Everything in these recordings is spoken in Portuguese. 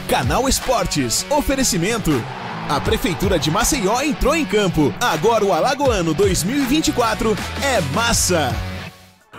Canal Esportes, oferecimento. A Prefeitura de Maceió entrou em campo. Agora o Alagoano 2024 é massa.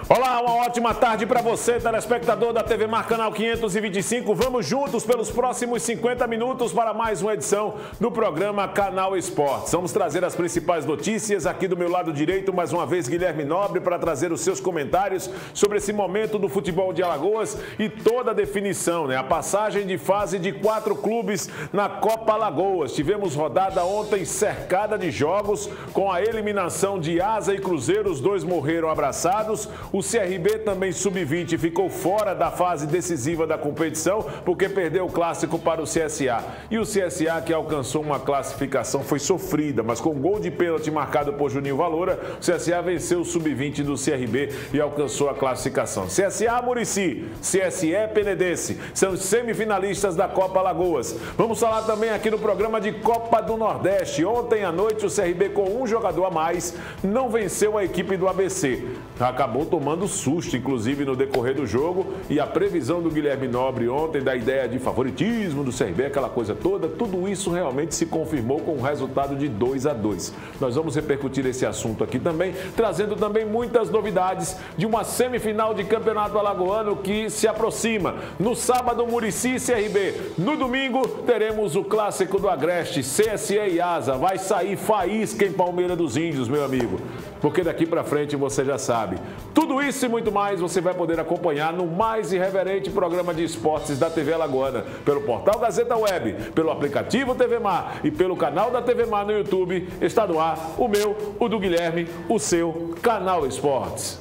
Olá, uma ótima tarde para você, telespectador da TV Mar Canal 525. Vamos juntos pelos próximos 50 minutos para mais uma edição do programa Canal Esportes. Vamos trazer as principais notícias aqui do meu lado direito, mais uma vez Guilherme Nobre, para trazer os seus comentários sobre esse momento do futebol de Alagoas e toda a definição, né? A passagem de fase de 4 clubes na Copa Alagoas. Tivemos rodada ontem cercada de jogos, com a eliminação de Asa e Cruzeiro, os dois morreram abraçados. O CRB também sub-20 ficou fora da fase decisiva da competição porque perdeu o clássico para o CSA. E o CSA, que alcançou uma classificação, foi sofrida, mas com gol de pênalti marcado por Juninho Valora, o CSA venceu o sub-20 do CRB e alcançou a classificação. CSA Murici, CSE Penedense, são os semifinalistas da Copa Alagoas. Vamos falar também aqui no programa de Copa do Nordeste. Ontem à noite o CRB, com um jogador a mais, não venceu a equipe do ABC. Acabou tomando susto, inclusive, no decorrer do jogo, e a previsão do Guilherme Nobre ontem da ideia de favoritismo do CRB, aquela coisa toda, tudo isso realmente se confirmou com um resultado de 2-2. Nós vamos repercutir esse assunto aqui também, trazendo também muitas novidades de uma semifinal de campeonato alagoano que se aproxima. No sábado, Murici e CRB. No domingo, teremos o clássico do Agreste, CSE e Asa. Vai sair faísca em Palmeira dos Índios, meu amigo, porque daqui pra frente você já sabe. Tudo isso e muito mais você vai poder acompanhar no mais irreverente programa de esportes da TV Alagoana, pelo portal Gazeta Web, pelo aplicativo TV Mar e pelo canal da TV Mar no YouTube. Está no ar o meu, o do Guilherme, o seu Canal Esportes.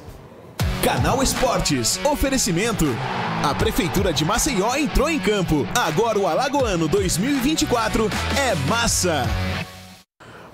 Canal Esportes, oferecimento. A Prefeitura de Maceió entrou em campo. Agora o Alagoano 2024 é massa.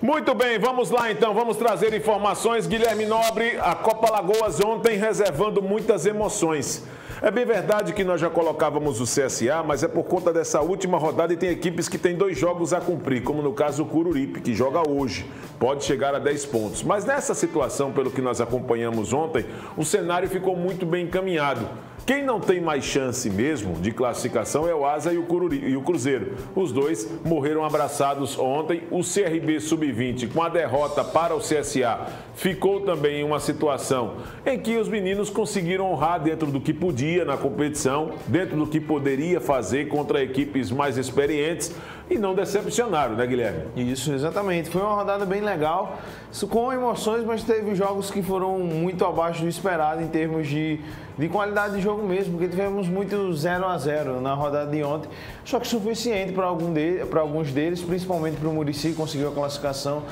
Muito bem, vamos lá então, vamos trazer informações. Guilherme Nobre, a Copa Alagoas ontem reservando muitas emoções. É bem verdade que nós já colocávamos o CSA, mas é por conta dessa última rodada e tem equipes que têm 2 jogos a cumprir, como no caso o Cururipe, que joga hoje, pode chegar a 10 pontos. Mas nessa situação, pelo que nós acompanhamos ontem, o cenário ficou muito bem encaminhado. Quem não tem mais chance mesmo de classificação é o Asa e o Cruzeiro. Os dois morreram abraçados ontem. O CRB sub-20, com a derrota para o CSA, ficou também em uma situação em que os meninos conseguiram honrar dentro do que podia na competição, dentro do que poderia fazer contra equipes mais experientes, e não decepcionaram, né, Guilherme? Isso, exatamente. Foi uma rodada bem legal, com emoções, mas teve jogos que foram muito abaixo do esperado em termos de qualidade de jogo mesmo, porque tivemos muito 0-0 na rodada de ontem, só que suficiente para alguns deles, principalmente para o Murici, que conseguiu a classificação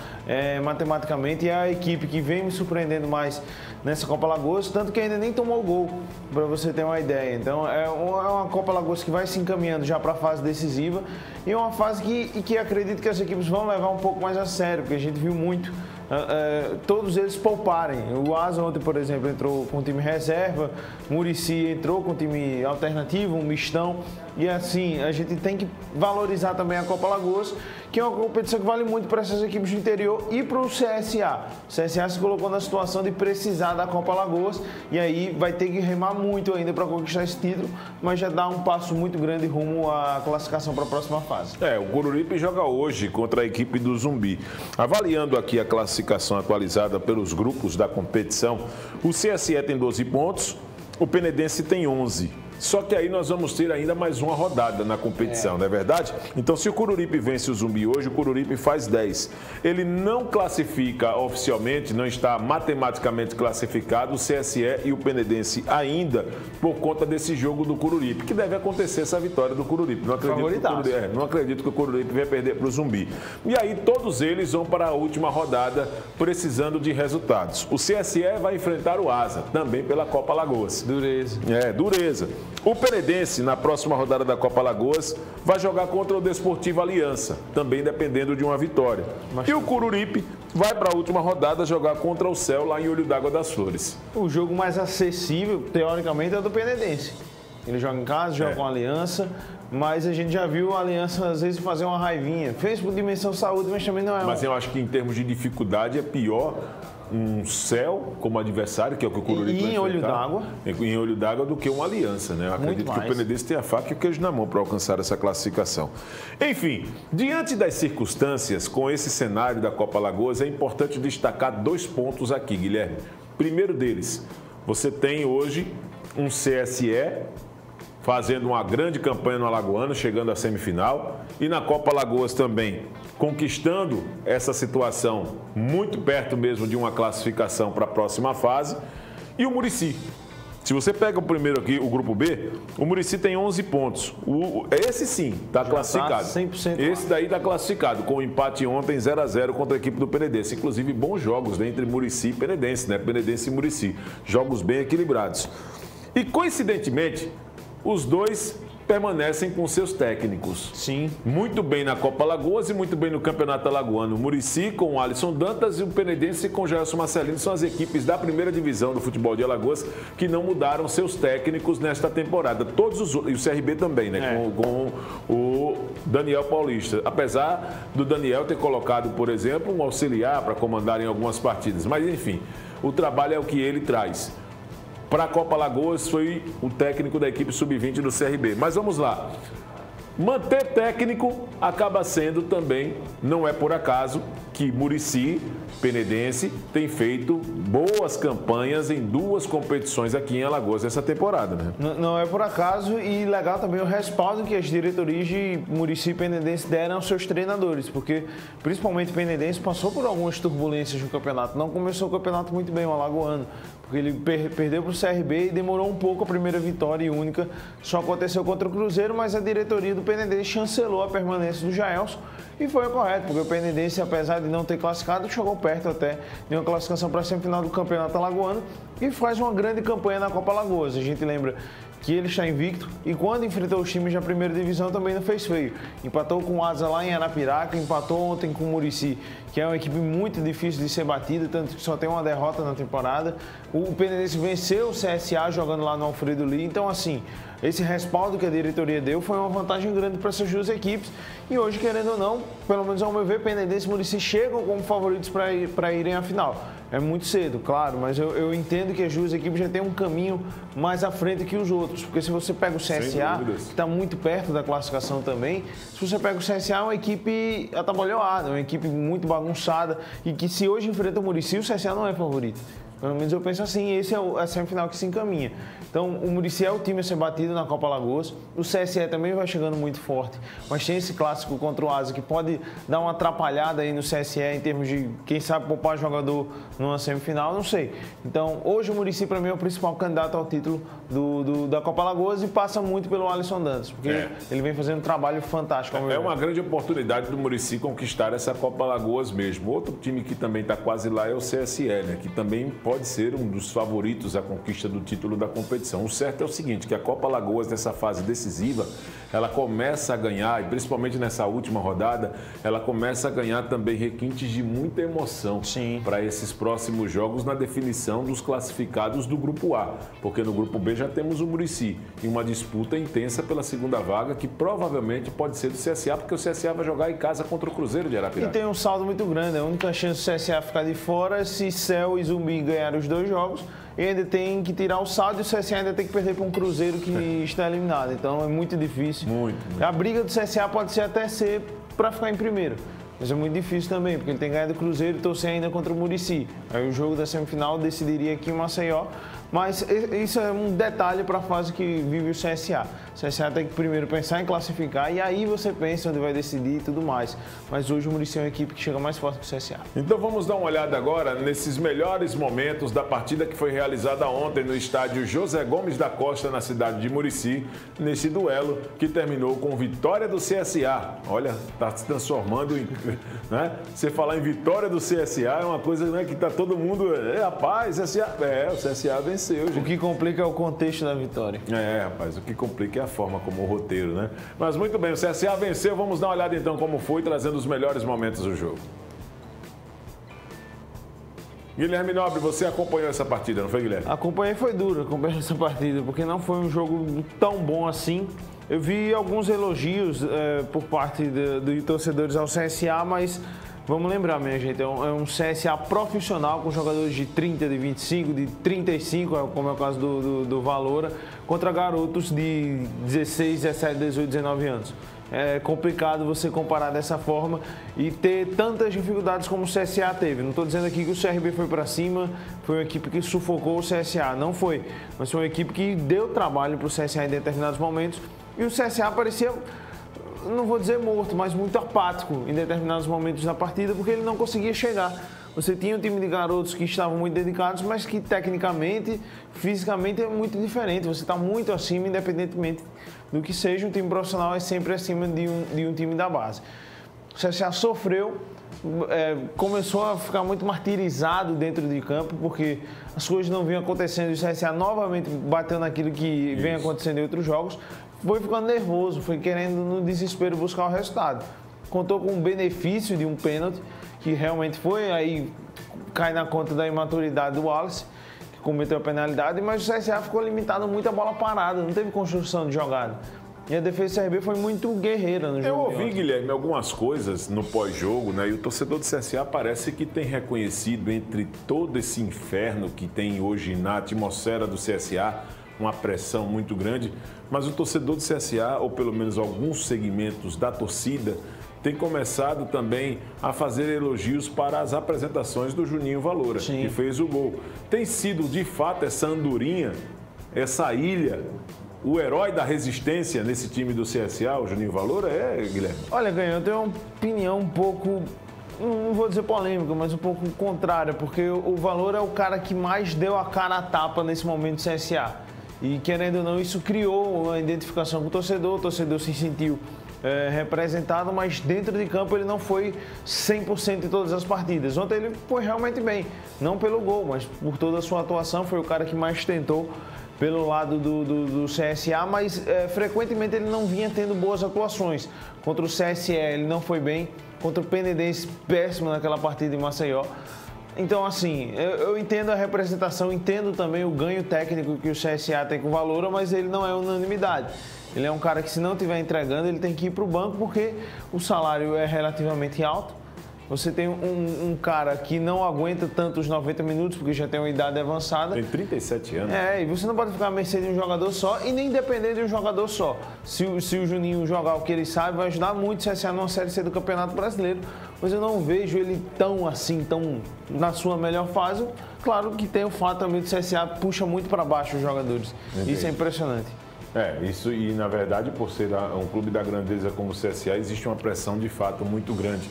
matematicamente, e a equipe que vem me surpreendendo mais nessa Copa Alagoas, tanto que ainda nem tomou gol, para você ter uma ideia. Então é uma Copa Alagoas que vai se encaminhando já para a fase decisiva, e é uma fase que acredito que as equipes vão levar um pouco mais a sério, porque a gente viu muito todos eles pouparem. O Asa ontem, por exemplo, entrou com time reserva, Murici entrou com time alternativo, um mistão, e assim, a gente tem que valorizar também a Copa Alagoas, que é uma competição que vale muito para essas equipes do interior e para o CSA. O CSA se colocou na situação de precisar da Copa Alagoas e aí vai ter que remar muito ainda para conquistar esse título, mas já dá um passo muito grande rumo à classificação para a próxima fase. O Cururipe joga hoje contra a equipe do Zumbi. Avaliando aqui a classificação atualizada pelos grupos da competição, o CSE tem 12 pontos, o Penedense tem 11. Só que aí nós vamos ter ainda mais uma rodada na competição, não é verdade? Então, se o Cururipe vence o Zumbi hoje, o Cururipe faz 10. Ele não classifica oficialmente, não está matematicamente classificado o CSE e o Penedense ainda por conta desse jogo do Cururipe, que deve acontecer essa vitória do Cururipe. Não acredito que o Cururipe vai perder para o Zumbi. E aí todos eles vão para a última rodada precisando de resultados. O CSE vai enfrentar o Asa, também pela Copa Alagoas. Dureza. Dureza. O Penedense, na próxima rodada da Copa Alagoas, vai jogar contra o Desportivo Aliança, também dependendo de uma vitória. E o Cururipe vai para a última rodada jogar contra o Céu, lá em Olho d'Água das Flores. O jogo mais acessível, teoricamente, é o do Penedense. Ele joga em casa, joga com a Aliança, mas a gente já viu a Aliança, às vezes, fazer uma raivinha. Fez por dimensão saúde, mas também não é... Mas eu acho que, em termos de dificuldade, é pior um Céu como adversário, que é o que o Coruripe vai em Olho d'Água. Em Olho d'Água do que uma Aliança, né? Eu acredito que o Penedense tem a faca e o queijo na mão para alcançar essa classificação. Enfim, diante das circunstâncias, com esse cenário da Copa Alagoas, é importante destacar 2 pontos aqui, Guilherme. Primeiro deles, você tem hoje um CSE fazendo uma grande campanha no Alagoano, chegando à semifinal, e na Copa Alagoas também, conquistando essa situação muito perto mesmo de uma classificação para a próxima fase, e o Muricy. Se você pega o primeiro aqui, o grupo B, o Muricy tem 11 pontos. Esse sim está classificado. Tá 100% esse daí está classificado, com o empate ontem 0-0 contra a equipe do Penedense. Inclusive, bons jogos, né, entre Muricy e Penedense, né? Penedense e Muricy. Jogos bem equilibrados. E, coincidentemente, os dois permanecem com seus técnicos. Sim. Muito bem na Copa Alagoas e muito bem no Campeonato Alagoano. O Muricy com o Alisson Dantas e o Penedense com o Gelson Marcelino são as equipes da primeira divisão do futebol de Alagoas que não mudaram seus técnicos nesta temporada. Todos os e o CRB também, né? Com o Daniel Paulista. Apesar do Daniel ter colocado, por exemplo, um auxiliar para comandar em algumas partidas. Mas, enfim, o trabalho é o que ele traz. Para a Copa Alagoas foi o técnico da equipe sub-20 do CRB. Mas vamos lá. Manter técnico acaba sendo também, não é por acaso, que Muricy, Penedense, tem feito boas campanhas em 2 competições aqui em Alagoas essa temporada, né? Não é por acaso, e legal também o respaldo que as diretorias de Muricy e Penedense deram aos seus treinadores, porque principalmente o Penedense passou por algumas turbulências no campeonato. Não começou o campeonato muito bem, o alagoano, porque ele perdeu para o CRB e demorou um pouco a primeira vitória e única. Só aconteceu contra o Cruzeiro, mas a diretoria do Penedense chancelou a permanência do Jaelson e foi o correto, porque o Penedense, apesar de não ter classificado, chegou perto até de uma classificação para a semifinal do Campeonato Alagoano e faz uma grande campanha na Copa Alagoas. A gente lembra que ele está invicto e quando enfrentou os times da primeira divisão também não fez feio. Empatou com o Asa lá em Arapiraca, empatou ontem com o Muricy, que é uma equipe muito difícil de ser batida, tanto que só tem uma derrota na temporada. O Penedense venceu o CSA jogando lá no Alfredo Lee, então assim, esse respaldo que a diretoria deu foi uma vantagem grande para essas 2 equipes. E hoje, querendo ou não, pelo menos ao meu ver, Penedense e Muricy chegam como favoritos para irem à final. É muito cedo, claro, mas eu entendo que as 2 equipes já têm um caminho mais à frente que os outros. Porque se você pega o CSA, que está muito perto da classificação também, se você pega o CSA, é uma equipe atabalhoada, uma equipe muito bagunçada, e que se hoje enfrenta o Muricy, o CSA não é favorito. Pelo menos eu penso assim, esse é a semifinal que se encaminha. Então, o Muricy é o time a ser batido na Copa Alagoas. O CSE também vai chegando muito forte, mas tem esse clássico contra o Asa que pode dar uma atrapalhada aí no CSE em termos de, quem sabe, poupar jogador numa semifinal, não sei. Então, hoje o Muricy, para mim, é o principal candidato ao título da Copa Alagoas e passa muito pelo Alisson Dantas, porque ele vem fazendo um trabalho fantástico. É uma grande oportunidade do Muricy conquistar essa Copa Alagoas mesmo. Outro time que também está quase lá é o CSE, né? Que também pode ser um dos favoritos à conquista do título da competição. O certo é o seguinte, que a Copa Alagoas, nessa fase decisiva, ela começa a ganhar, e principalmente nessa última rodada, ela começa a ganhar também requintes de muita emoção para esses próximos jogos na definição dos classificados do Grupo A. Porque no Grupo B já temos o Muricy em uma disputa intensa pela segunda vaga, que provavelmente pode ser do CSA, porque o CSA vai jogar em casa contra o Cruzeiro de Arapiraca. E tem um saldo muito grande, a única chance do CSA ficar de fora é se Céu e Zumbi ganharem os 2 jogos. E ainda tem que tirar o saldo e o CSA ainda tem que perder para um Cruzeiro que está eliminado. Então é muito difícil. Muito. A briga do CSA pode ser até ser para ficar em primeiro. Mas é muito difícil também, porque ele tem ganhado o Cruzeiro e torcer ainda contra o Muricy. Aí o jogo da semifinal decidiria aqui em Maceió. Mas isso é um detalhe para a fase que vive o CSA. O CSA tem que primeiro pensar em classificar e aí você pensa onde vai decidir e tudo mais. Mas hoje o Muricy é uma equipe que chega mais forte que o CSA. Então vamos dar uma olhada agora nesses melhores momentos da partida que foi realizada ontem no estádio José Gomes da Costa, na cidade de Muricy, nesse duelo que terminou com vitória do CSA. Olha, está se transformando em... Né? Você falar em vitória do CSA é uma coisa, né, que está todo mundo... Rapaz, CSA... o CSA venceu. Gente. O que complica é o contexto da vitória. Rapaz, o que complica é a forma como o roteiro, né? Mas muito bem, o CSA venceu. Vamos dar uma olhada então como foi, trazendo os melhores momentos do jogo. Guilherme Nobre, você acompanhou essa partida, não foi, Guilherme? Acompanhei, foi duro acompanhar essa partida, porque não foi um jogo tão bom assim. Eu vi alguns elogios por parte de torcedores ao CSA, mas Vamos lembrar, minha gente, é um CSA profissional com jogadores de 30, de 25, de 35, como é o caso do Valoura, contra garotos de 16, 17, 18, 19 anos. É complicado você comparar dessa forma e ter tantas dificuldades como o CSA teve. Não estou dizendo aqui que o CRB foi para cima, foi uma equipe que sufocou o CSA, não foi. Mas foi uma equipe que deu trabalho para o CSA em determinados momentos e o CSA parecia, não vou dizer morto, mas muito apático em determinados momentos da partida porque ele não conseguia chegar. Você tinha um time de garotos que estavam muito dedicados, mas que tecnicamente, fisicamente é muito diferente. Você está muito acima, independentemente do que seja. Um time profissional é sempre acima de um time da base. O CSA sofreu, começou a ficar muito martirizado dentro de campo, porque as coisas não vinham acontecendo. E o CSA novamente bateu naquilo que vem acontecendo em outros jogos. Foi ficando nervoso, foi querendo no desespero buscar o resultado. Contou com o benefício de um pênalti, que realmente foi, aí cai na conta da imaturidade do Wallace, que cometeu a penalidade, mas o CSA ficou limitado muito a bola parada, não teve construção de jogada. E a defesa do CRB foi muito guerreira no jogo. Eu ouvi, Guilherme, algumas coisas no pós-jogo, né? E o torcedor do CSA parece que tem reconhecido, entre todo esse inferno que tem hoje na atmosfera do CSA, uma pressão muito grande, mas o torcedor do CSA, ou pelo menos alguns segmentos da torcida, tem começado também a fazer elogios para as apresentações do Juninho Valoura, que fez o gol. Tem sido, de fato, essa andorinha, essa ilha, o herói da resistência nesse time do CSA, o Juninho Valoura, Guilherme? Olha, Ganhão, eu tenho uma opinião um pouco, não vou dizer polêmica, mas um pouco contrária, porque o Valoura é o cara que mais deu a cara a tapa nesse momento do CSA. E, querendo ou não, isso criou uma identificação com o torcedor se sentiu representado, mas dentro de campo ele não foi 100% em todas as partidas. Ontem ele foi realmente bem, não pelo gol, mas por toda a sua atuação, foi o cara que mais tentou pelo lado do CSA, mas frequentemente ele não vinha tendo boas atuações. Contra o CSE ele não foi bem, contra o Penedense péssimo naquela partida em Maceió. Então, assim, eu entendo a representação, entendo também o ganho técnico que o CSA tem com o Valoura, mas ele não é unanimidade. Ele é um cara que, se não estiver entregando, ele tem que ir para o banco porque o salário é relativamente alto. Você tem um cara que não aguenta tanto os 90 minutos, porque já tem uma idade avançada. Tem 37 anos. E você não pode ficar à mercê de um jogador só e nem depender de um jogador só. Se o Juninho jogar o que ele sabe, vai ajudar muito o CSA numa Série C do Campeonato Brasileiro. Mas eu não vejo ele tão assim, tão na sua melhor fase. Claro que tem o fato também do CSA puxa muito para baixo os jogadores. Entendi. Isso é impressionante. Isso, e na verdade, por ser um clube da grandeza como o CSA, existe uma pressão de fato muito grande.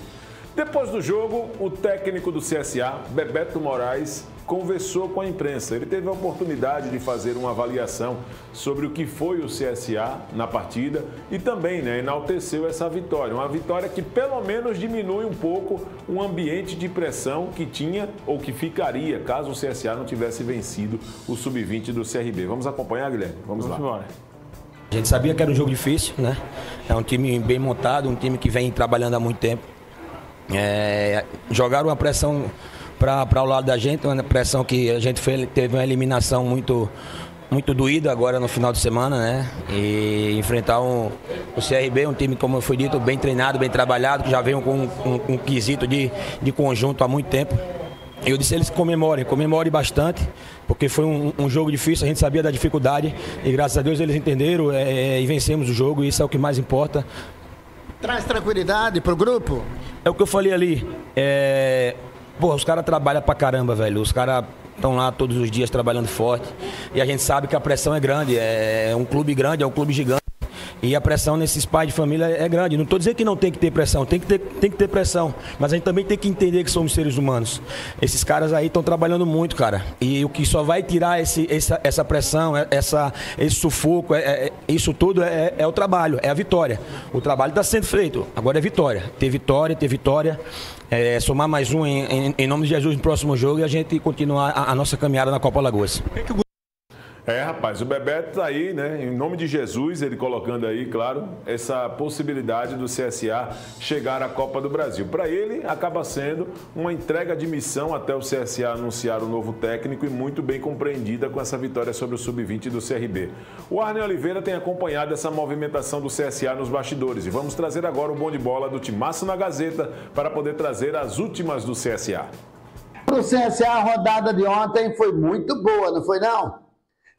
Depois do jogo, o técnico do CSA, Bebeto Moraes, conversou com a imprensa. Ele teve a oportunidade de fazer uma avaliação sobre o que foi o CSA na partida e também enalteceu essa vitória. Uma vitória que pelo menos diminui um pouco o ambiente de pressão que tinha ou que ficaria caso o CSA não tivesse vencido o Sub-20 do CRB. Vamos acompanhar, Guilherme? Vamos lá. Embora. A gente sabia que era um jogo difícil, né? É um time bem montado, um time que vem trabalhando há muito tempo. Jogaram uma pressão para o lado da gente, uma pressão que a gente teve uma eliminação muito doída agora no final de semana, né? E enfrentar o CRB, um time, como foi dito, bem treinado, bem trabalhado, que já veio com um quesito de conjunto há muito tempo. Eu disse a eles que comemorem bastante, porque foi um jogo difícil, a gente sabia da dificuldade e graças a Deus eles entenderam e vencemos o jogo, e isso é o que mais importa. Traz tranquilidade pro grupo? É o que eu falei ali, os caras trabalham pra caramba, velho, os caras estão lá todos os dias trabalhando forte e a gente sabe que a pressão é grande, é um clube grande, é um clube gigante. E a pressão nesses pais de família é grande. Não estou dizendo que não tem que ter pressão, tem que ter pressão. Mas a gente também tem que entender que somos seres humanos. Esses caras aí estão trabalhando muito, cara. E o que só vai tirar essa pressão, esse sufoco, isso tudo é o trabalho, é a vitória. O trabalho está sendo feito, agora é vitória. Ter vitória. Somar mais um em nome de Jesus no próximo jogo e a gente continuar a nossa caminhada na Copa Alagoas. Rapaz, o Bebeto tá aí, né? Em nome de Jesus, ele colocando aí, claro, essa possibilidade do CSA chegar à Copa do Brasil. Para ele, acaba sendo uma entrega de missão até o CSA anunciar o novo técnico e muito bem compreendida com essa vitória sobre o Sub-20 do CRB. O Arne Oliveira tem acompanhado essa movimentação do CSA nos bastidores e vamos trazer agora o bom de bola do Timaço na Gazeta para poder trazer as últimas do CSA. Para o CSA, a rodada de ontem foi muito boa, não foi não?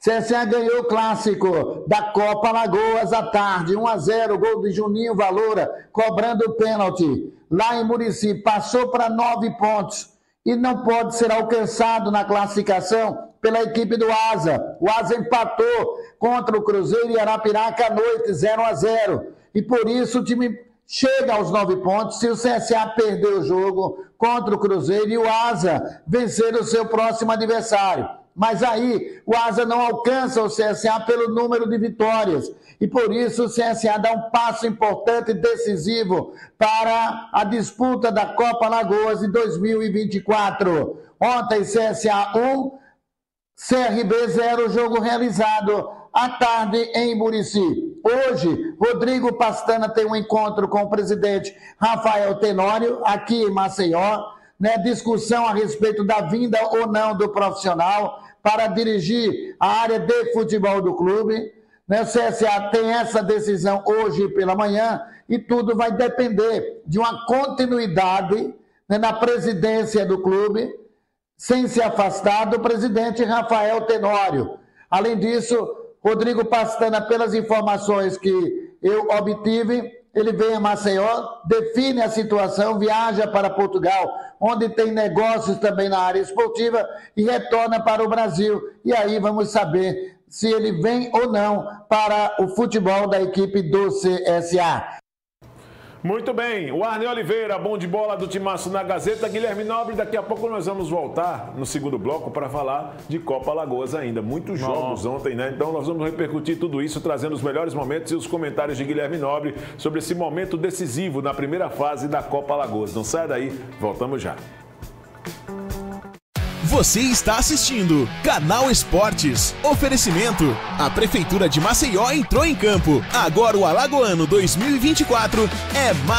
CSA ganhou o clássico da Copa Alagoas à tarde, 1-0, gol de Juninho Valora, cobrando o pênalti. Lá em Murici, passou para 9 pontos e não pode ser alcançado na classificação pela equipe do Asa. O Asa empatou contra o Cruzeiro e Arapiraca à noite, 0-0. E por isso o time chega aos 9 pontos se o CSA perder o jogo contra o Cruzeiro e o Asa vencer o seu próximo adversário. Mas aí o Asa não alcança o CSA pelo número de vitórias. E por isso o CSA dá um passo importante e decisivo para a disputa da Copa Alagoas de 2024. Ontem CSA 1, CRB 0, jogo realizado à tarde em Murici. Hoje, Rodrigo Pastana tem um encontro com o presidente Rafael Tenório, aqui em Maceió, né, discussão a respeito da vinda ou não do profissional para dirigir a área de futebol do clube. Né, o CSA tem essa decisão hoje pela manhã e tudo vai depender de uma continuidade, né, na presidência do clube, sem se afastar do presidente Rafael Tenório. Além disso, Rodrigo Pastana, pelas informações que eu obtive, ele vem a Maceió, define a situação, viaja para Portugal, onde tem negócios também na área esportiva, e retorna para o Brasil. E aí vamos saber se ele vem ou não para o futebol da equipe do CSA. Muito bem, o Arne Oliveira, bom de bola do Timaço na Gazeta. Guilherme Nobre, daqui a pouco nós vamos voltar no segundo bloco para falar de Copa Alagoas ainda. Muitos jogos ontem, né? Então nós vamos repercutir tudo isso, trazendo os melhores momentos e os comentários de Guilherme Nobre sobre esse momento decisivo na primeira fase da Copa Alagoas. Não saia daí, voltamos já. Você está assistindo Canal Esportes. Oferecimento. A Prefeitura de Maceió entrou em campo. Agora o Alagoano 2024 é Maceió.